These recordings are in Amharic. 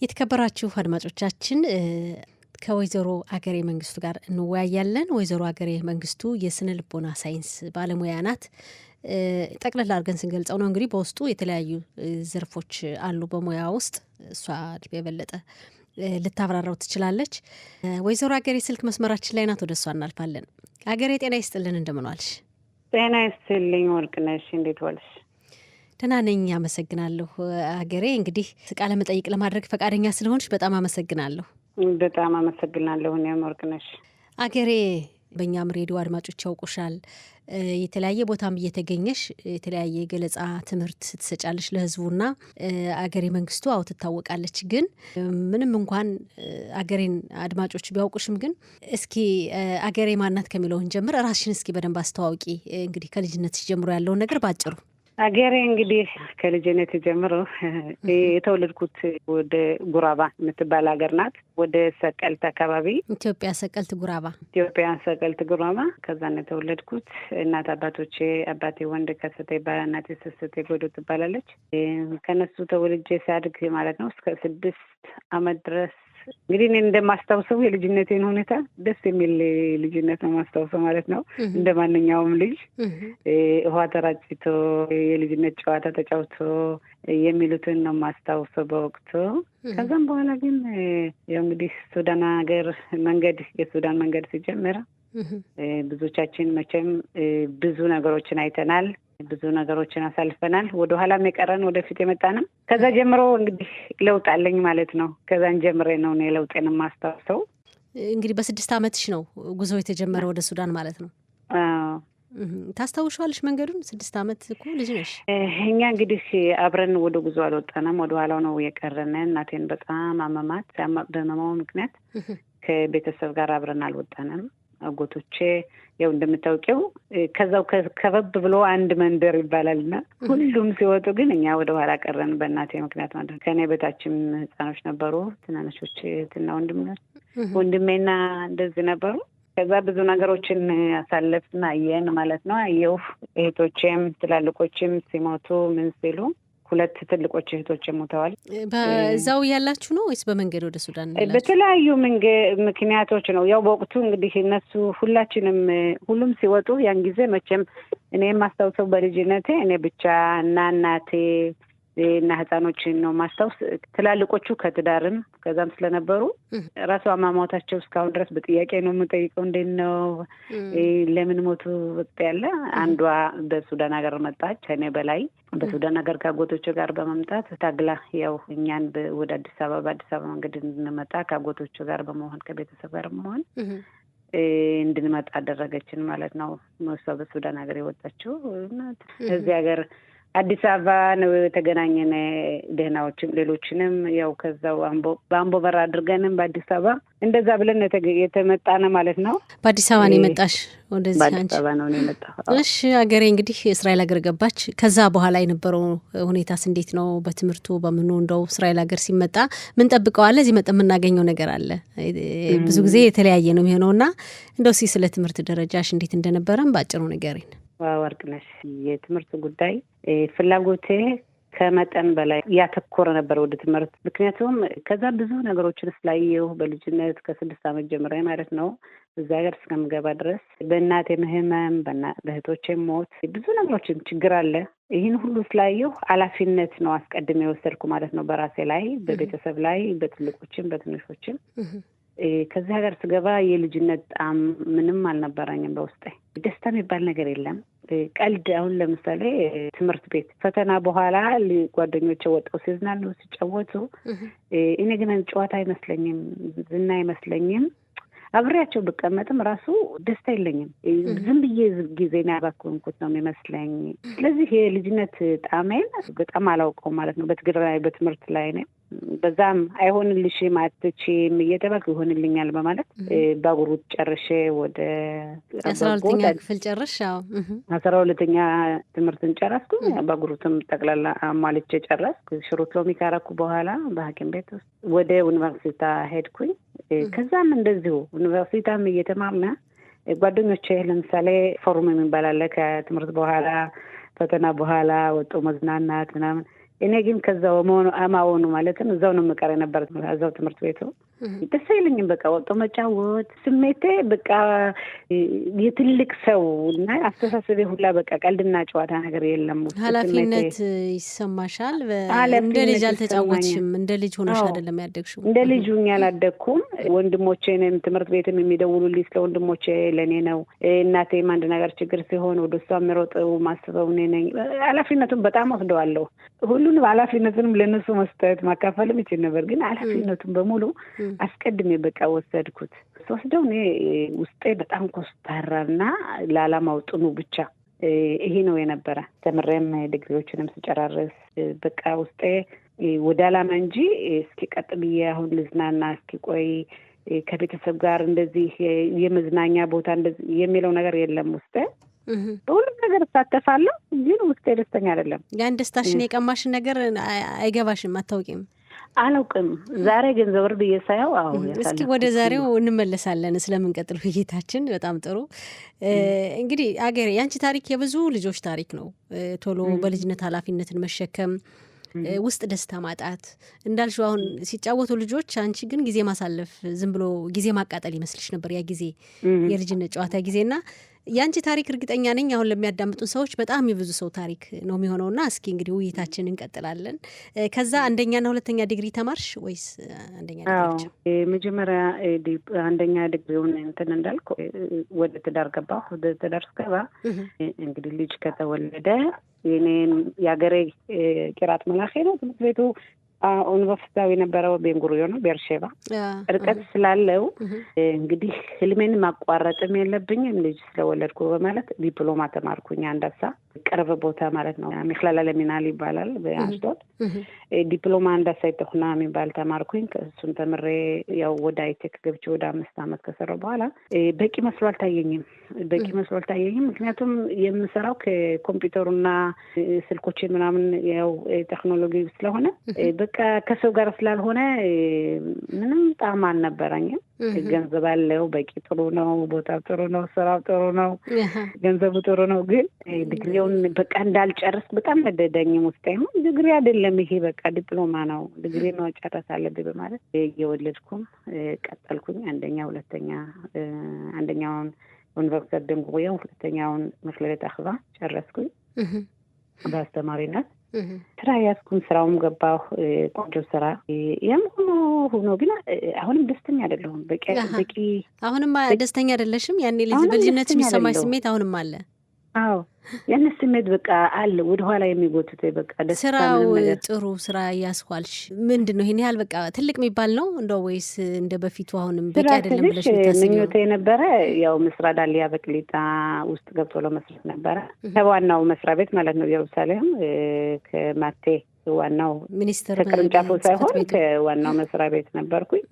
የተከበራችሁ አድማጮቻችን ከወይዘሮ አገሬ መንግስቱ ጋር እንወያያለን። ወይዘሮ አገሬ መንግስቱ የስነ ልቦና ሳይንስ ባለሙያ ናት። ጠቅለል አድርገን ስንገልጸው ነው እንግዲህ በውስጡ የተለያዩ ዘርፎች አሉ በሙያ ውስጥ። እሷ የበለጠ ልታብራራው ትችላለች። ወይዘሮ አገሬ ስልክ መስመራችን ላይ ናት። ወደ እሷ እናልፋለን። አገሬ ጤና ይስጥልን፣ እንደምን ዋልሽ? ጤና ይስጥልኝ ወርቅነሽ፣ እንዴት ዋልሽ? ደህና ነኝ፣ አመሰግናለሁ። አገሬ እንግዲህ ቃለ መጠይቅ ለማድረግ ፈቃደኛ ስለሆንሽ በጣም አመሰግናለሁ። በጣም አመሰግናለሁ እኔም ወርቅነሽ። አገሬ በእኛም ሬዲዮ አድማጮች ያውቁሻል። የተለያየ ቦታም እየተገኘሽ የተለያየ ገለጻ ትምህርት ትሰጫለሽ ለህዝቡና አገሬ መንግስቱ አዎ ትታወቃለች። ግን ምንም እንኳን አገሬን አድማጮች ቢያውቁሽም ግን እስኪ አገሬ ማናት ከሚለውን ጀምር፣ ራስሽን እስኪ በደንብ አስተዋውቂ። እንግዲህ ከልጅነትሽ ጀምሮ ያለውን ነገር ባጭሩ። አገሬ እንግዲህ ከልጅነት ጀምሮ የተወለድኩት ወደ ጉራባ የምትባል ሀገር ናት። ወደ ሰቀልት አካባቢ፣ ኢትዮጵያ ሰቀልት ጉራባ። ኢትዮጵያ ሰቀልት ጉራባ። ከዛ ነው የተወለድኩት። እናት አባቶቼ፣ አባቴ ወንድ ከሰተ ይባላል፣ እናቴ ስስቴ ጎዶ ትባላለች። ከነሱ ተወልጄ ሳድግ ማለት ነው እስከ 6 ዓመት ድረስ እንግዲህ እኔ እንደማስታውሰው የልጅነቴን ሁኔታ ደስ የሚል ልጅነት ነው ማስታውሰው ማለት ነው። እንደ ማንኛውም ልጅ ውሃ ተራጭቶ የልጅነት ጨዋታ ተጫውቶ የሚሉትን ነው ማስታውሰው በወቅቱ። ከዛም በኋላ ግን ያው እንግዲህ ሱዳን ሀገር የሱዳን መንገድ ሲጀምር ብዙዎቻችን መቼም ብዙ ነገሮችን አይተናል፣ ብዙ ነገሮችን አሳልፈናል። ወደ ኋላም የቀረን ወደፊት የመጣንም ከዛ ጀምሮ እንግዲህ ለውጥ አለኝ ማለት ነው። ከዛን ጀምሬ ነው እኔ ለውጤን የማስታውሰው። እንግዲህ በ6 ዓመትሽ ነው ጉዞ የተጀመረ ወደ ሱዳን ማለት ነው? አዎ። ታስታውሻለሽ መንገዱን? 6 ዓመት እኮ ልጅ ነሽ። እኛ እንግዲህ አብረን ወደ ጉዞ አልወጣንም፣ ወደ ኋላው ነው የቀረን። እናቴን በጣም አመማት። በመማው ምክንያት ከቤተሰብ ጋር አብረን አልወጣንም። አጎቶቼ ያው እንደምታውቂው ከዛው ከበብ ብሎ አንድ መንደር ይባላልና ሁሉም ሲወጡ ግን እኛ ወደ ኋላ ቀረን በእናቴ ምክንያት ማለት ነው። ከኔ በታችም ህፃኖች ነበሩ፣ ትናንሾች እህትና ወንድሜና እንደዚህ ነበሩ። ከዛ ብዙ ነገሮችን አሳለፍን፣ አየን ማለት ነው። አየሁ እህቶቼም ትላልቆችም ሲሞቱ ምን ሲሉ 2 ትልቆች እህቶች ሞተዋል። በዛው ያላችሁ ነው ወይስ በመንገድ ወደ ሱዳን? በተለያዩ ምክንያቶች ነው። ያው በወቅቱ እንግዲህ እነሱ ሁሉም ሲወጡ ያን ጊዜ መቼም እኔ የማስታውሰው በልጅነቴ እኔ ብቻ እና እናቴ እና ህፃኖችን ነው ማስታውስ። ትላልቆቹ ከትዳርም ከዛም ስለነበሩ ራሱ አሟሟታቸው እስካሁን ድረስ በጥያቄ ነው የምጠይቀው። እንዴት ነው ለምን ሞቱ ያለ። አንዷ በሱዳን ሀገር መጣች፣ እኔ በላይ በሱዳን ሀገር ከአጎቶቹ ጋር በመምጣት ታግላ ያው እኛን ወደ አዲስ አበባ መንገድ እንድንመጣ ከአጎቶቹ ጋር በመሆን ከቤተሰብ ጋር በመሆን እንድንመጣ አደረገችን ማለት ነው። እሷ በሱዳን ሀገር የወጣችው እዚህ ሀገር አዲስ አበባ ነው የተገናኘን። ደህናዎችም ሌሎችንም ያው ከዛው በአምቦ በር አድርገንም በአዲስ አበባ እንደዛ ብለን የተመጣነ ማለት ነው። በአዲስ አበባ ነው የመጣሽ ወደዚህ? በአዲስ አበባ ነው የመጣው። እሺ አገሬ እንግዲህ እስራኤል ሀገር ገባች። ከዛ በኋላ የነበረው ሁኔታስ እንዴት ነው? በትምህርቱ በምኑ እንደው እስራኤል ሀገር ሲመጣ ምን ጠብቀዋለ? እዚህ መጣ የምናገኘው ነገር አለ። ብዙ ጊዜ የተለያየ ነው የሚሆነውና እንደው ስለ ትምህርት ደረጃሽ እንዴት እንደነበረም ባጭሩ ንገሪን። ወርቅነሽ፣ የትምህርት ጉዳይ ፍላጎቴ ከመጠን በላይ ያተኮረ ነበር ወደ ትምህርት። ምክንያቱም ከዛ ብዙ ነገሮችን ስላየሁ በልጅነት ከ6 ዓመት ጀምሬ ማለት ነው እዛ ሀገር እስከምገባ ድረስ በእናቴ ህመም፣ በእህቶቼ ሞት ብዙ ነገሮችን ችግር አለ። ይህን ሁሉ ስላየሁ ኃላፊነት ነው አስቀድሜ የወሰድኩ ማለት ነው በራሴ ላይ፣ በቤተሰብ ላይ፣ በትልቆችም በትንሾችም። ከዚህ ሀገር ስገባ የልጅነት ጣም ምንም አልነበረኝም በውስጤ። ደስታ የሚባል ነገር የለም። ቀልድ አሁን ለምሳሌ ትምህርት ቤት ፈተና በኋላ ጓደኞቼ ወጣው ሲዝናኑ ሲጫወቱ፣ እኔ ግን ጨዋታ አይመስለኝም፣ ዝና አይመስለኝም። አብሬያቸው ብቀመጥም ራሱ ደስታ የለኝም። ዝም ብዬ ጊዜን ያባከንኩት ነው የሚመስለኝ። ስለዚህ የልጅነት ጣሜን በጣም አላውቀው ማለት ነው። በትግራይ በትምህርት ላይ ነው በዛም አይሆንልሽም አትችይም እየተባልኩ ይሆንልኛል በማለት ባጉሩት ጨርሼ ወደ 12ኛ ክፍል ጨርሽ? አዎ 12ኛ ትምህርትን ጨረስኩ። ባጉሩትም ጠቅላላ አሟልቼ ጨረስኩ። ሽሩት ሎሚ ካረኩ በኋላ በሐኪም ቤት ውስጥ ወደ ዩኒቨርሲቲ ሄድኩኝ። ከዛም እንደዚሁ ዩኒቨርሲቲም እየተማርነ ጓደኞቼ ለምሳሌ ፎርም የሚባል አለ ከትምህርት በኋላ ፈተና በኋላ ወጡ መዝናናት ምናምን እኔ ግን ከዛው አማወኑ ማለትም እዛው ነው መቀረ ነበር እዛው ትምህርት ቤቱ ደስ አይለኝም። በቃ ወጥቶ መጫወት ስሜቴ በቃ የትልቅ ሰው እና አስተሳሰቤ ሁላ በቃ ቀልድና ጨዋታ ነገር የለም። ኃላፊነት ይሰማሻል። እንደ ልጅ አልተጫወትሽም። እንደ ልጅ ሆነሽ አይደለም ያደግሽው። እንደ ልጅ ሆኜ አላደግኩም። ወንድሞቼንም ትምህርት ቤትም የሚደውሉልኝ ስለ ወንድሞቼ ለኔ ነው። እናቴም አንድ ነገር ችግር ሲሆን ወደ እሷ የሚሮጠው ማስበው እኔ ነኝ። ኃላፊነቱን በጣም ወስደዋለሁ። ሁሉንም ኃላፊነቱንም ለነሱ መስጠት ማካፈልም ይችል ነበር፣ ግን ኃላፊነቱን በሙሉ አስቀድሜ በቃ ወሰድኩት። ወስደው እኔ ውስጤ በጣም ኮስታራና ለዓላማው ጥኑ ብቻ ይሄ ነው የነበረ። ተምሬም ዲግሪዎችንም ስጨራርስ በቃ ውስጤ ወደ ዓላማ እንጂ እስኪ ቀጥ ብዬ አሁን ልዝናና እስኪ ቆይ ከቤተሰብ ጋር እንደዚህ የመዝናኛ ቦታ እንደዚህ የሚለው ነገር የለም ውስጤ። በሁሉም ነገር እሳተፋለሁ፣ ግን ውስጤ ደስተኛ አይደለም። ያን ደስታሽን የቀማሽን ነገር አይገባሽም፣ አታውቂም? አላውቅም። ዛሬ ገንዘብ ወርድ እየሳየው እስኪ ወደ ዛሬው እንመለሳለን ስለምንቀጥል ውይይታችን። በጣም ጥሩ። እንግዲህ አገሬ የአንቺ ታሪክ የብዙ ልጆች ታሪክ ነው። ቶሎ በልጅነት ኃላፊነትን መሸከም፣ ውስጥ ደስታ ማጣት እንዳልሽው አሁን ሲጫወቱ ልጆች፣ አንቺ ግን ጊዜ ማሳለፍ ዝም ብሎ ጊዜ ማቃጠል ይመስልሽ ነበር ያ ጊዜ የልጅነት ጨዋታ ጊዜና የአንቺ ታሪክ እርግጠኛ ነኝ አሁን ለሚያዳምጡን ሰዎች በጣም የብዙ ሰው ታሪክ ነው የሚሆነውና እስኪ እንግዲህ ውይይታችን እንቀጥላለን። ከዛ አንደኛና ሁለተኛ ዲግሪ ተማርሽ ወይስ አንደኛ ዲግሪ? መጀመሪያ አንደኛ ዲግሪውን እንትን እንዳልኩ ወደ ትዳር ገባሁ። ወደ ትዳር ስገባ እንግዲህ ልጅ ከተወለደ የኔን የአገሬ ቂራት መላኼ ነው ትምህርት ቤቱ ዩኒቨርሲቲያዊ የነበረው ቤንጉሪዮ ነው ቤርሼባ። ርቀት ስላለው እንግዲህ ህልሜን ማቋረጥም የለብኝም ልጅ ስለወለድኩ በማለት ዲፕሎማ ተማርኩኝ። አንዳሳ ቅርብ ቦታ ማለት ነው ሚክላላ ለሚናል ይባላል በአስዶድ። ዲፕሎማ አንዳሳ ይተኩና የሚባል ተማርኩኝ። ከእሱን ተምሬ ያው ወደ አይቴክ ገብቼ ወደ 5 ዓመት ከሰራሁ በኋላ በቂ መስሎ አልታየኝም። ምክንያቱም የምሰራው ከኮምፒውተሩና ስልኮችን ምናምን ያው ቴክኖሎጂ ስለሆነ በቃ ከሰው ጋር ስላልሆነ ምንም ጣዕም አልነበረኝም። ገንዘብ አለው፣ በቂ ጥሩ ነው፣ ቦታው ጥሩ ነው፣ ስራው ጥሩ ነው፣ ገንዘቡ ጥሩ ነው። ግን ዲግሪውን በቃ እንዳልጨርስ በጣም ነደደኝም ውስጥ አይሆን ዲግሪ አይደለም ይሄ በቃ ዲፕሎማ ነው፣ ዲግሪ ነው ጨረስ አለብኝ በማለት እየወለድኩም ቀጠልኩኝ። አንደኛውን ዩኒቨርሲቲ ደንጉሪዮ፣ ሁለተኛውን መክለለት አኽባ ጨረስኩኝ በአስተማሪነት። ስራ ያስኩኝ፣ ስራውም ገባሁ። ቆንጆ ስራ ያም ሆኖ ግን አሁንም ደስተኛ አይደለሁም። በቂ አሁንም ደስተኛ አይደለሽም? ያኔ ልጅ በልጅነትሽ የሚሰማሽ ስሜት አሁንም አለ? አዎ ያን ስሜት በቃ አለ ወደ ኋላ የሚጎትተው በቃ ደስታ። ስራው ጥሩ ስራ ያስኳልሽ ምንድን ነው? ይሄን ያህል በቃ ትልቅ የሚባል ነው እንደው ወይስ እንደ በፊቱ አሁንም በቂ አይደለም ብለሽ የምታስቢው? ምኞቴ ነበረ ያው መስራ ዳሊያ በቅሊጣ ውስጥ ገብቶ ለመስራት ነበረ። ከዋናው መስሪያ ቤት ማለት ነው ኢየሩሳሌም ከማቴ ዋናው ሚኒስትር ከቅርንጫፉ ሳይሆን ከዋናው መስሪያ ቤት ነበርኩኝ።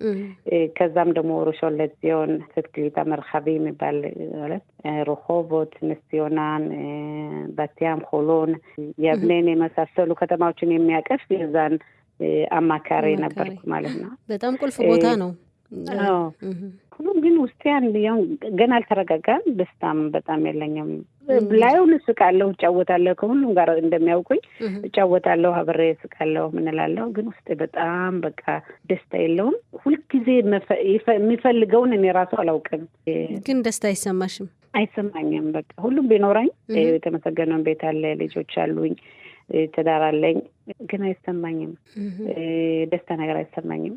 ከዛም ደግሞ ሮሾለት ሲሆን ትክክሊታ መርሃቢ የሚባል ማለት ሮሆቦት ንስዮናን ባቲያም ሆሎን የብኔን የመሳሰሉ ከተማዎችን የሚያቀፍ የዛን አማካሪ ነበርኩ ማለት ነው። በጣም ቁልፍ ቦታ ነው። ሁሉም ግን ውስጤ ያው ገና አልተረጋጋም። ደስታም በጣም የለኝም። ላዩን እስቃለሁ፣ እጫወታለሁ፣ ከሁሉም ጋር እንደሚያውቁኝ እጫወታለሁ፣ አብሬ እስቃለሁ፣ ምንላለሁ። ግን ውስጤ በጣም በቃ ደስታ የለውም። ሁልጊዜ የሚፈልገውን እኔ ራሱ አላውቅም። ግን ደስታ አይሰማሽም? አይሰማኝም። በቃ ሁሉም ቢኖረኝ የተመሰገነውን ቤት አለ፣ ልጆች አሉኝ፣ ትዳር አለኝ፣ ግን አይሰማኝም። ደስታ ነገር አይሰማኝም።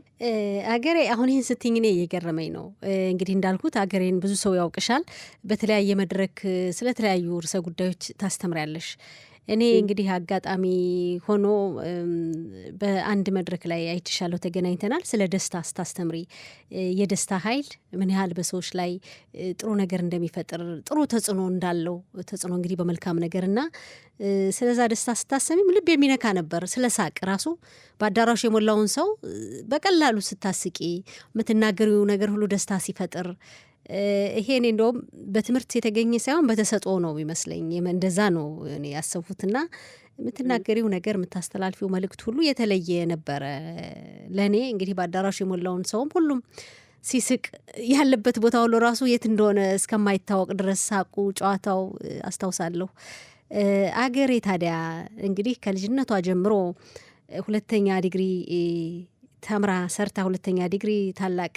አገሬ አሁን ይህን ስትኝ እኔ እየገረመኝ ነው። እንግዲህ እንዳልኩት አገሬን ብዙ ሰው ያውቅሻል። በተለያየ መድረክ ስለተለያዩ ርዕሰ ጉዳዮች ታስተምሪያለሽ። እኔ እንግዲህ አጋጣሚ ሆኖ በአንድ መድረክ ላይ አይችሻለሁ፣ ተገናኝተናል። ስለ ደስታ ስታስተምሪ የደስታ ኃይል ምን ያህል በሰዎች ላይ ጥሩ ነገር እንደሚፈጥር፣ ጥሩ ተጽዕኖ እንዳለው ተጽዕኖ እንግዲህ በመልካም ነገር እና ስለዛ ደስታ ስታሰሚም ልብ የሚነካ ነበር። ስለ ሳቅ ራሱ በአዳራሹ የሞላውን ሰው በቀላሉ ስታስቂ የምትናገሪው ነገር ሁሉ ደስታ ሲፈጥር ይሄ እኔ እንደውም በትምህርት የተገኘ ሳይሆን በተሰጥኦ ነው ይመስለኝ። እንደዛ ነው እኔ ያሰብኩትና የምትናገሪው ነገር የምታስተላልፊው መልእክት ሁሉ የተለየ ነበረ ለእኔ። እንግዲህ በአዳራሹ የሞላውን ሰውም ሁሉም ሲስቅ ያለበት ቦታ ሁሉ ራሱ የት እንደሆነ እስከማይታወቅ ድረስ ሳቁ፣ ጨዋታው አስታውሳለሁ። አገሬ ታዲያ እንግዲህ ከልጅነቷ ጀምሮ ሁለተኛ ዲግሪ ተምራ ሰርታ ሁለተኛ ዲግሪ ታላቅ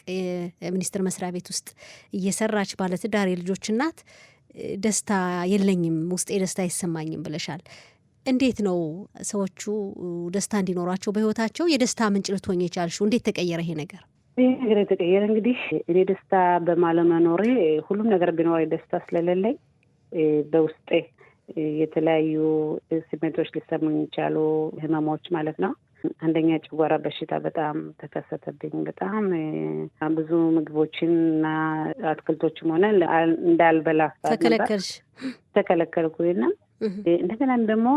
የሚኒስቴር መስሪያ ቤት ውስጥ እየሰራች ባለትዳር የልጆች እናት ደስታ የለኝም፣ ውስጤ ደስታ አይሰማኝም ብለሻል። እንዴት ነው ሰዎቹ ደስታ እንዲኖራቸው በህይወታቸው የደስታ ምንጭ ልትሆኝ የቻልሽው? እንዴት ተቀየረ ይሄ ነገር? ይህ ነገር የተቀየረ እንግዲህ እኔ ደስታ በማለመኖሬ ሁሉም ነገር ቢኖር ደስታ ስለሌለኝ በውስጤ የተለያዩ ስሜቶች ሊሰሙኝ ይቻሉ፣ ህመሞች ማለት ነው። አንደኛ ጨጓራ በሽታ በጣም ተከሰተብኝ። በጣም ብዙ ምግቦችን እና አትክልቶችም ሆነ እንዳልበላ ተከለከልኩና እንደገናም ደግሞ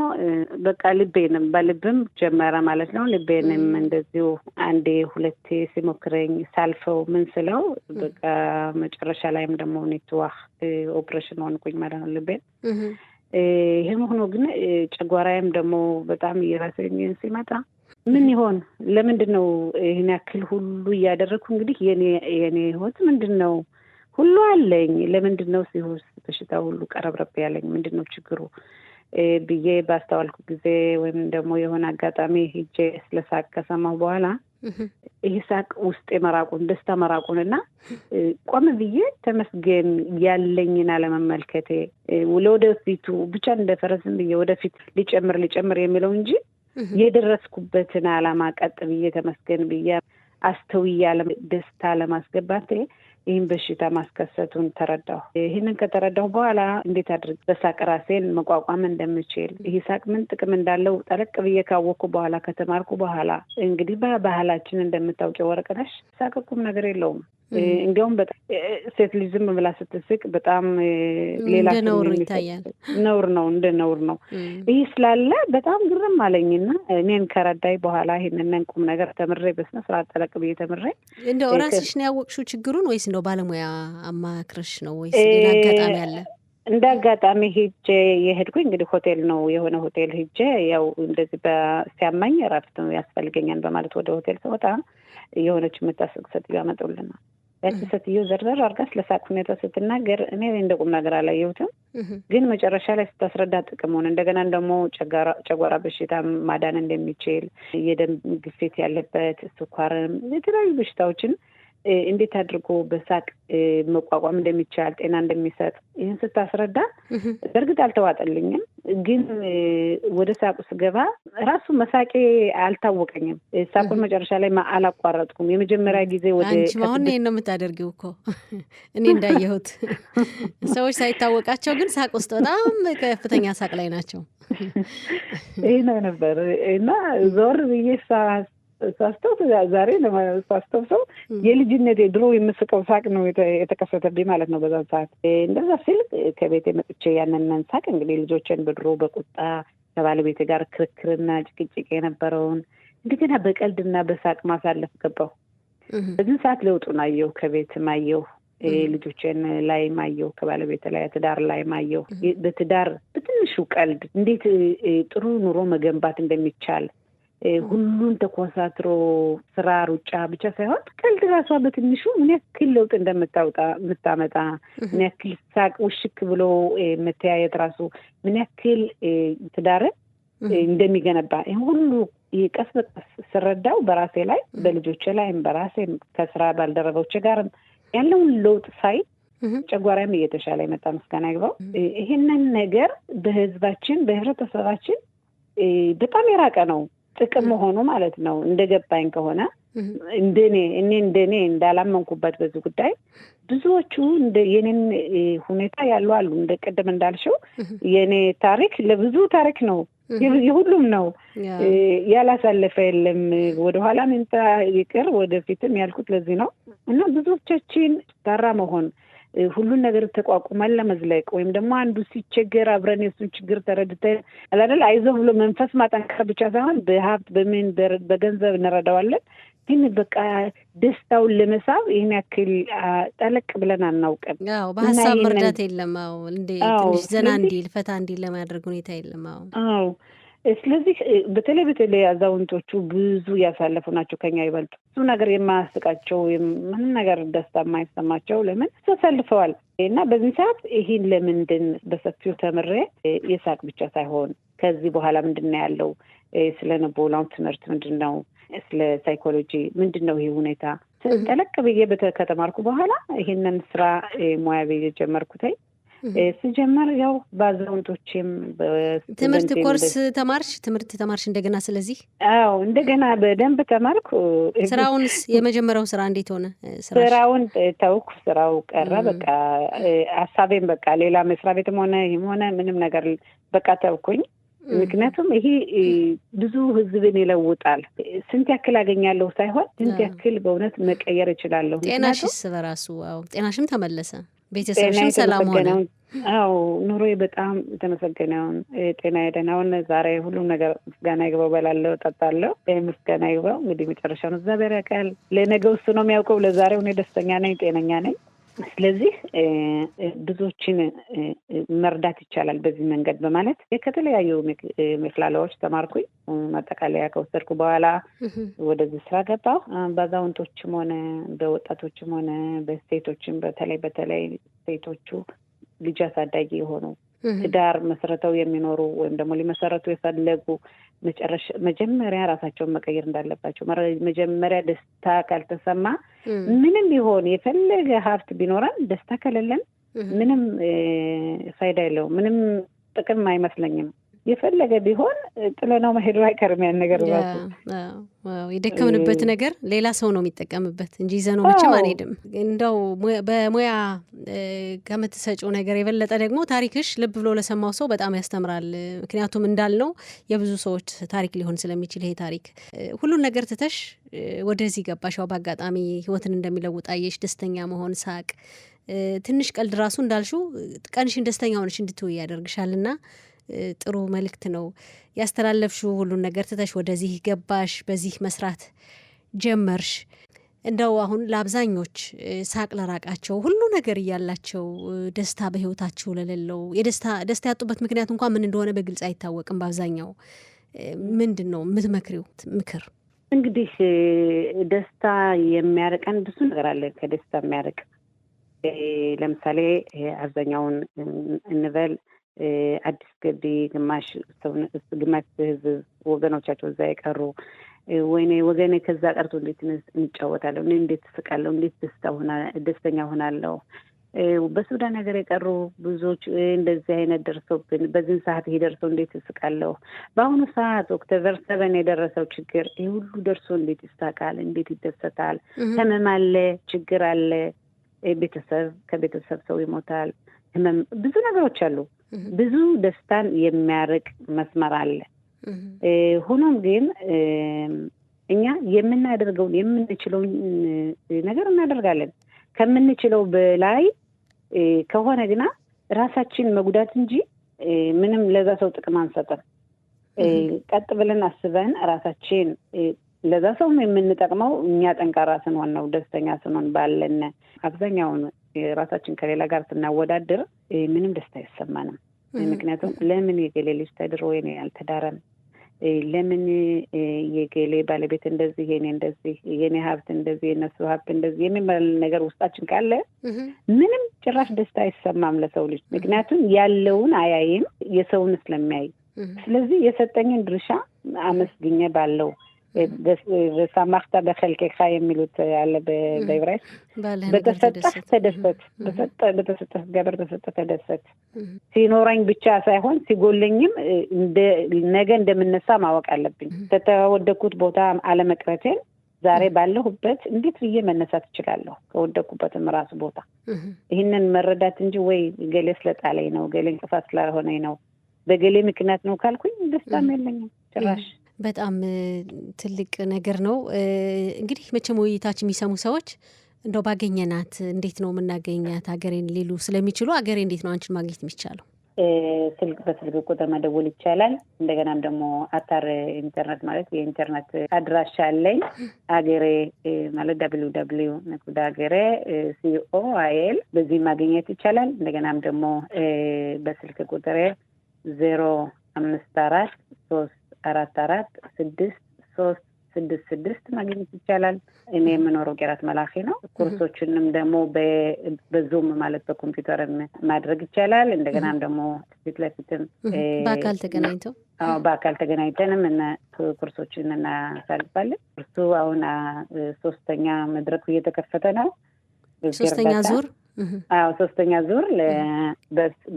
በቃ ልቤንም በልብም ጀመረ ማለት ነው። ልቤንም እንደዚሁ አንዴ ሁለቴ ሲሞክረኝ ሳልፈው ምን ስለው በቃ መጨረሻ ላይም ደግሞ ኔትዋህ ኦፕሬሽን ሆንኩኝ ማለት ነው ልቤን። ይህም ሆኖ ግን ጨጓራዬም ደግሞ በጣም እየራሰኝ ሲመጣ ምን ይሆን ለምንድን ነው ይህን ያክል ሁሉ እያደረግኩ እንግዲህ የኔ ህይወት ምንድን ነው? ሁሉ አለኝ፣ ለምንድን ነው ሲሆን በሽታ ሁሉ ቀረብረብ ያለኝ? ምንድን ነው ችግሩ ብዬ ባስተዋልኩ ጊዜ ወይም ደግሞ የሆነ አጋጣሚ ሄጄ ስለሳቅ ከሰማሁ በኋላ ይህ ሳቅ ውስጥ መራቁን ደስታ መራቁንና ቆም ብዬ ተመስገን ያለኝን አለመመልከቴ ለወደፊቱ ብቻ እንደፈረስም ብዬ ወደፊት ሊጨምር የሚለው እንጂ የደረስኩበትን አላማ ቀጥ ብዬ ተመስገን ብዬ አስተውዬ ደስታ ለማስገባት ይህን በሽታ ማስከሰቱን ተረዳሁ። ይህንን ከተረዳሁ በኋላ እንዴት አድርግ በሳቅ ራሴን መቋቋም እንደምችል ይህ ሳቅ ምን ጥቅም እንዳለው ጠለቅ ብዬ ካወቅኩ በኋላ ከተማርኩ በኋላ እንግዲህ በባህላችን እንደምታውቂው ወርቅነሽ ሳቅ ቁም ነገር የለውም። እንዲያውም በጣም ሴት ልጅ ዝም ብላ ስትስቅ በጣም ሌላ ነውር ይታያል። እንደ ነውር ነው። ይህ ስላለ በጣም ግርም አለኝና እኔን ከረዳይ በኋላ ይህንን ቁም ነገር ተምሬ በስነ ስርዓት ጠለቅ ብዬ ተምሬ እንደው ራስሽ ነው ያወቅሽው ችግሩን ወይስ እንደው ባለሙያ አማክረሽ ነው ወይስ ሌላ አጋጣሚ አለ? እንደ አጋጣሚ ሄጄ የሄድኩኝ እንግዲህ ሆቴል ነው የሆነ ሆቴል ሄጄ ያው እንደዚህ ሲያማኝ እረፍት ያስፈልገኛል በማለት ወደ ሆቴል ስወጣ የሆነች የምታስቅ ሴትዮ ያመጡልና ያቺ ሴትዮ ዘርዘር አድርጋ ስለ ሳቅ ሁኔታ ስትናገር እኔ እንደ ቁም ነገር አላየሁትም። ግን መጨረሻ ላይ ስታስረዳ ጥቅሙን እንደገና ደግሞ ጨጓራ በሽታ ማዳን እንደሚችል የደም ግፊት ያለበት ስኳርም የተለያዩ በሽታዎችን እንዴት አድርጎ በሳቅ መቋቋም እንደሚቻል ጤና እንደሚሰጥ ይህን ስታስረዳ በእርግጥ አልተዋጠልኝም። ግን ወደ ሳቁ ስገባ ራሱ መሳቄ አልታወቀኝም። ሳቁን መጨረሻ ላይ አላቋረጥኩም። የመጀመሪያ ጊዜ ወደ አንቺ አሁን ይሄን ነው የምታደርጊው እኮ እኔ እንዳየሁት ሰዎች ሳይታወቃቸው ግን ሳቅ ውስጥ በጣም ከፍተኛ ሳቅ ላይ ናቸው። ይህ ነው ነበር እና ዞር ብዬ ሳስተውት ዛሬ ሳስተውሰው የልጅነቴ ድሮ የምስቀው ሳቅ ነው የተከሰተብኝ ማለት ነው። በዛ ሰዓት እንደዛ ሲል ከቤቴ መጥቼ ያንን ሳቅ እንግዲህ ልጆችን በድሮ በቁጣ ከባለቤቴ ጋር ክርክርና ጭቅጭቅ የነበረውን እንደገና በቀልድና በሳቅ ማሳለፍ ገባሁ። በዚህ ሰዓት ለውጡን አየሁ። ከቤት ማየሁ፣ ልጆችን ላይ ማየሁ፣ ከባለቤቴ ላይ ትዳር ላይ ማየሁ። በትዳር በትንሹ ቀልድ እንዴት ጥሩ ኑሮ መገንባት እንደሚቻል ሁሉን ተኮሳትሮ ስራ ሩጫ ብቻ ሳይሆን ቀልድ ራሷ በትንሹ ምን ያክል ለውጥ የምታመጣ ምን ያክል ሳቅ ውሽክ ብሎ መተያየት ራሱ ምን ያክል ትዳርን እንደሚገነባ ይህ ሁሉ ቀስ በቀስ ስረዳው በራሴ ላይ በልጆቼ ላይም በራሴም ከስራ ባልደረቦቼ ጋርም ያለውን ለውጥ ሳይ ጨጓራም እየተሻለ የመጣ ምስጋና ይግባው። ይሄንን ነገር በህዝባችን በህብረተሰባችን በጣም የራቀ ነው ጥቅም መሆኑ ማለት ነው። እንደገባኝ ከሆነ እንደኔ እንዳላመንኩበት በዚህ ጉዳይ ብዙዎቹ የኔን ሁኔታ ያሉ አሉ። እንደ ቀደም እንዳልሽው የኔ ታሪክ ለብዙ ታሪክ ነው፣ የሁሉም ነው። ያላሳለፈ የለም። ወደኋላ ምንታ ይቅር ወደፊትም ያልኩት ለዚህ ነው እና ብዙዎቻችን ጋራ መሆን ሁሉን ነገር ተቋቁመን ለመዝለቅ ወይም ደግሞ አንዱ ሲቸገር አብረን የሱን ችግር ተረድተን አላደል አይዞህ ብሎ መንፈስ ማጠንከር ብቻ ሳይሆን በሀብት በምን በገንዘብ እንረዳዋለን። ግን በቃ ደስታውን ለመሳብ ይህን ያክል ጠለቅ ብለን አናውቅም። አዎ በሀሳብ መርዳት የለም። አዎ እንዴ ትንሽ ዘና እንዲል ፈታ እንዲል ለማድረግ ሁኔታ የለም። አዎ ስለዚህ በተለይ አዛውንቶቹ ብዙ ያሳለፉ ናቸው ከኛ ይበልጡ። ብዙ ነገር የማያስቃቸው ምንም ነገር ደስታ የማይሰማቸው ለምን ተሰልፈዋል። እና በዚህ ሰዓት ይህን ለምንድን በሰፊው ተምሬ የሳቅ ብቻ ሳይሆን ከዚህ በኋላ ምንድን ነው ያለው ስለ ልቦናው ትምህርት ምንድን ነው፣ ስለ ሳይኮሎጂ ምንድን ነው ይህ ሁኔታ ጠለቅ ብዬ ከተማርኩ በኋላ ይህንን ስራ ሙያ ብዬ ጀመርኩት። ስጀመር ያው በአዛውንቶችም ትምህርት ኮርስ ትምህርት ተማርሽ እንደገና? ስለዚህ አዎ እንደገና በደንብ ተማርኩ። ስራውንስ የመጀመሪያው ስራ እንዴት ሆነ? ስራውን ተውኩ፣ ስራው ቀረ። በቃ ሀሳቤም በቃ ሌላ መስሪያ ቤትም ሆነ ምንም ነገር በቃ ተውኩኝ። ምክንያቱም ይሄ ብዙ ህዝብን ይለውጣል። ስንት ያክል አገኛለሁ ሳይሆን ስንት ያክል በእውነት መቀየር እችላለሁ። ጤናሽስ በራሱ ጤናሽም ተመለሰ፣ ቤተሰብሽም ሰላም ሆነ? አዎ ኑሮዬ በጣም የተመሰገነውን ጤናዬ ደህናውን ዛሬ ሁሉም ነገር ምስጋና ይግባው፣ በላለሁ፣ ጠጣለሁ። ምስጋና ይግባው። እንግዲህ መጨረሻውን እግዚአብሔር ያውቃል። ለነገው እሱ ነው የሚያውቀው። ለዛሬው እኔ ደስተኛ ነኝ፣ ጤነኛ ነኝ። ስለዚህ ብዙዎችን መርዳት ይቻላል በዚህ መንገድ በማለት ከተለያዩ መክላላዎች ተማርኩኝ። ማጠቃለያ ከወሰድኩ በኋላ ወደዚህ ስራ ገባሁ። በአዛውንቶችም ሆነ በወጣቶችም ሆነ በሴቶችም በተለይ ሴቶቹ ልጅ አሳዳጊ የሆኑ ትዳር መስረተው የሚኖሩ ወይም ደግሞ ሊመሰረቱ የፈለጉ መጀመሪያ ራሳቸውን መቀየር እንዳለባቸው፣ መጀመሪያ ደስታ ካልተሰማ ምንም ቢሆን የፈለገ ሀብት ቢኖረን ደስታ ከሌለን ምንም ፋይዳ የለውም፣ ምንም ጥቅም አይመስለኝም። የፈለገ ቢሆን ጥለነው መሄዱ አይቀርም። ያን ነገር ራሱ የደከምንበት ነገር ሌላ ሰው ነው የሚጠቀምበት እንጂ ይዘነው መቼም አንሄድም። እንደው በሙያ ከምትሰጪው ነገር የበለጠ ደግሞ ታሪክሽ ልብ ብሎ ለሰማው ሰው በጣም ያስተምራል። ምክንያቱም እንዳልነው የብዙ ሰዎች ታሪክ ሊሆን ስለሚችል ይሄ ታሪክ ሁሉን ነገር ትተሽ ወደዚህ ገባሽ። ያው በአጋጣሚ ህይወትን እንደሚለውጥ አየሽ። ደስተኛ መሆን፣ ሳቅ፣ ትንሽ ቀልድ ራሱ እንዳልሽው ቀንሽን ደስተኛ ሆነሽ እንድትውይ ያደርግሻልና ጥሩ መልእክት ነው ያስተላለፍሽው። ሁሉን ነገር ትተሽ ወደዚህ ገባሽ፣ በዚህ መስራት ጀመርሽ። እንደው አሁን ለአብዛኞች ሳቅ ለራቃቸው ሁሉ ነገር እያላቸው ደስታ በህይወታቸው ለሌለው ደስታ ያጡበት ምክንያት እንኳን ምን እንደሆነ በግልጽ አይታወቅም። በአብዛኛው ምንድን ነው የምትመክሪው ምክር? እንግዲህ ደስታ የሚያርቀን ብዙ ነገር አለ። ከደስታ የሚያርቅ ለምሳሌ አብዛኛውን እንበል አዲስ ገቢ ግማሽ ህዝብ ወገኖቻቸው እዛ የቀሩ ወይኔ ወገኔ ከዛ ቀርቶ እንዴት እንጫወታለሁ፣ እንዴት ስቃለሁ፣ እንዴት ደስተኛ ሆናለሁ። በሱዳን ሀገር የቀሩ ብዙዎች እንደዚህ አይነት ደርሶብን በዚህን ሰዓት ይሄ ደርሶ እንዴት ስቃለሁ። በአሁኑ ሰዓት ኦክቶበር 7 የደረሰው ችግር ይህ ሁሉ ደርሶ እንዴት ይሳቃል፣ እንዴት ይደሰታል። ህመም አለ፣ ችግር አለ፣ ከቤተሰብ ሰው ይሞታል፣ ህመም፣ ብዙ ነገሮች አሉ። ብዙ ደስታን የሚያርቅ መስመር አለ። ሆኖም ግን እኛ የምናደርገውን የምንችለውን ነገር እናደርጋለን። ከምንችለው በላይ ከሆነ ግና ራሳችን መጉዳት እንጂ ምንም ለዛ ሰው ጥቅም አንሰጥም። ቀጥ ብለን አስበን ራሳችን ለዛ ሰው የምንጠቅመው እኛ ጠንካራ ስንሆን ነው፣ ደስተኛ ስንሆን ባለን። አብዛኛውን ራሳችን ከሌላ ጋር ስናወዳድር ምንም ደስታ አይሰማንም። ምክንያቱም ለምን የገሌ ልጅ ተድሮ የኔ አልተዳረም፣ ለምን የገሌ ባለቤት እንደዚህ የኔ እንደዚህ፣ የኔ ሀብት እንደዚህ፣ የነሱ ሀብት እንደዚህ የሚባል ነገር ውስጣችን ካለ ምንም ጭራሽ ደስታ አይሰማም ለሰው ልጅ። ምክንያቱም ያለውን አያይም፣ የሰውን ስለሚያይ። ስለዚህ የሰጠኝን ድርሻ አመስግኘ ባለው በሳማክታ በኸልኬካ የሚሉት ያለ በዕብራይስጥ በተሰጠህ ተደሰት፣ በተሰጠህ ገበር ተሰጠህ ተደሰት። ሲኖረኝ ብቻ ሳይሆን ሲጎለኝም ነገ እንደምነሳ ማወቅ አለብኝ። ከተወደኩት ቦታ አለመቅረቴን ዛሬ ባለሁበት እንዴት ብዬ መነሳት እችላለሁ? ከወደኩበትም ራሱ ቦታ ይህንን መረዳት እንጂ ወይ ገሌ ስለጣለኝ ነው፣ ገሌ እንቅፋት ስለሆነኝ ነው፣ በገሌ ምክንያት ነው ካልኩኝ ደስታም የለኝም ጭራሽ። በጣም ትልቅ ነገር ነው። እንግዲህ መቼም ውይይታችን የሚሰሙ ሰዎች እንደው ባገኘናት እንዴት ነው የምናገኛት አገሬን ሊሉ ስለሚችሉ አገሬ እንዴት ነው አንቺን ማግኘት የሚቻለው? በስልክ ቁጥር መደወል ይቻላል። እንደገናም ደግሞ አታር ኢንተርኔት ማለት የኢንተርኔት አድራሻ አለኝ። አገሬ ማለት www.agere.co.il በዚህ ማግኘት ይቻላል። እንደገናም ደግሞ በስልክ ቁጥሬ 544646 ማግኘት ይቻላል። እኔ የምኖረው ቄራት መላኺ ነው። ኮርሶችንም ደግሞ በዙም ማለት በኮምፒውተር ማድረግ ይቻላል። እንደገናም ደግሞ ፊት ለፊትም በአካል ተገናኝተንም ኮርሶችን እናሳልፋለን። እርሱ አሁን 3ኛ መድረኩ እየተከፈተ ነው። 3ኛ ዙር ሶስተኛ ዙር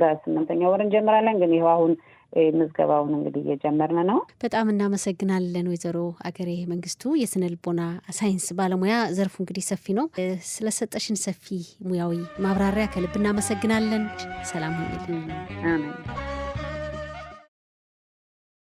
በ8ኛ ወር እንጀምራለን። ግን ይኸው አሁን ምዝገባውን እንግዲህ እየጀመርን ነው። በጣም እናመሰግናለን ወይዘሮ አገሬ መንግስቱ የስነ ልቦና ሳይንስ ባለሙያ። ዘርፉ እንግዲህ ሰፊ ነው። ስለሰጠሽን ሰፊ ሙያዊ ማብራሪያ ከልብ እናመሰግናለን። ሰላም ሁኑልኝ። አሜን።